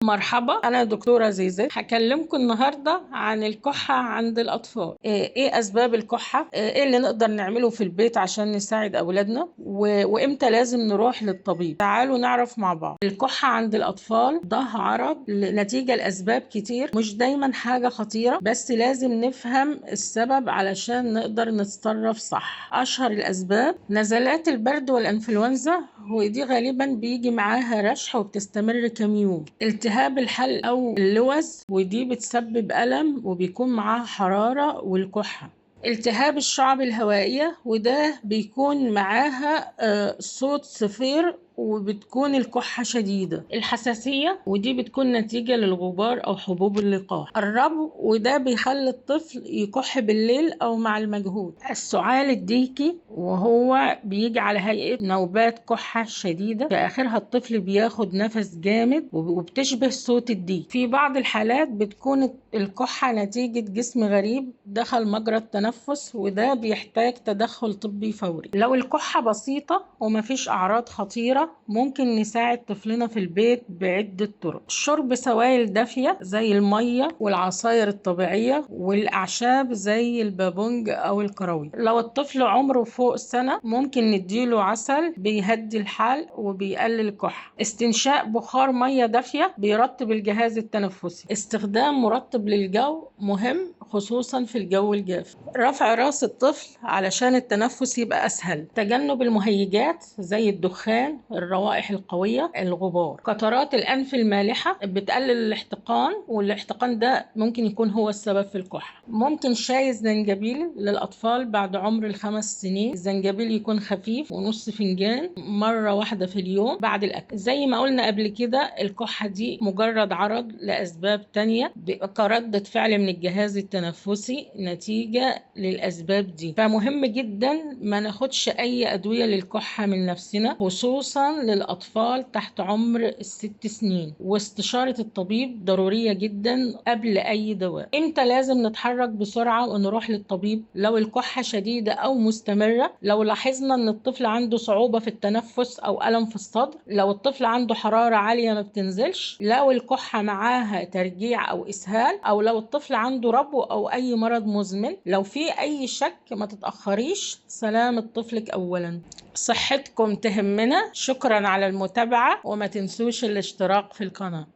مرحبا، أنا دكتورة زيزة. هكلمكم النهاردة عن الكحة عند الأطفال. إيه أسباب الكحة؟ إيه اللي نقدر نعمله في البيت عشان نساعد أولادنا؟ وإمتى لازم نروح للطبيب؟ تعالوا نعرف مع بعض. الكحة عند الأطفال ده عرض نتيجة لأسباب كتير، مش دايما حاجة خطيرة، بس لازم نفهم السبب علشان نقدر نتصرف صح. أشهر الأسباب نزلات البرد والإنفلونزا، ودي غالبا بيجي معاها رشح وبتستمر كم يوم. التهاب الحلق أو اللوز، ودي بتسبب ألم وبيكون معاها حرارة والكحة. التهاب الشعب الهوائية، وده بيكون معاها صوت صفير وبتكون الكحة شديدة. الحساسية، ودي بتكون نتيجة للغبار أو حبوب اللقاح. الربو، وده بيخلي الطفل يكح بالليل أو مع المجهود. السعال الديكي، وهو بيجي على هيئة نوبات كحة شديدة، في آخرها الطفل بياخد نفس جامد وبتشبه صوت الديك. في بعض الحالات بتكون الكحة نتيجة جسم غريب دخل مجرى التنفس، وده بيحتاج تدخل طبي فوري. لو الكحة بسيطة ومفيش أعراض خطيرة، ممكن نساعد طفلنا في البيت بعدة طرق. شرب سوائل دافية زي المية والعصاير الطبيعية والأعشاب زي البابونج أو الكراوي. لو الطفل عمره فوق سنة، ممكن نديله عسل بيهدي الحلق وبيقلل الكحة. استنشاق بخار مية دافية بيرطب الجهاز التنفسي. استخدام مرطب للجو مهم، خصوصا في الجو الجاف. رفع راس الطفل علشان التنفس يبقى أسهل. تجنب المهيجات زي الدخان، الروائح القوية، الغبار. قطرات الأنف المالحة بتقلل الاحتقان، والاحتقان ده ممكن يكون هو السبب في الكحة. ممكن شاي الزنجبيل للأطفال بعد عمر ال5 سنين. الزنجبيل يكون خفيف ونص فنجان مرة واحدة في اليوم بعد الأكل. زي ما قلنا قبل كده، الكحة دي مجرد عرض لأسباب تانية كردة فعل من الجهاز التنفسي نتيجة للأسباب دي. فمهم جدا ما ناخدش أي أدوية للكحة من نفسنا، خصوصا للأطفال تحت عمر ال6 سنين. واستشارة الطبيب ضرورية جدا قبل أي دواء. إمتى لازم نتحرك بسرعة ونروح للطبيب؟ لو الكحة شديدة أو مستمرة، لو لاحظنا أن الطفل عنده صعوبة في التنفس أو ألم في الصدر، لو الطفل عنده حرارة عالية ما بتنزلش، لو الكحة معاها ترجيع أو إسهال، أو لو الطفل عنده ربو أو أي مرض مزمن. لو في أي شك ما تتأخريش، سلامة طفلك أولا. صحتكم تهمنا. شكرا على المتابعة، وما تنسوش الاشتراك في القناة.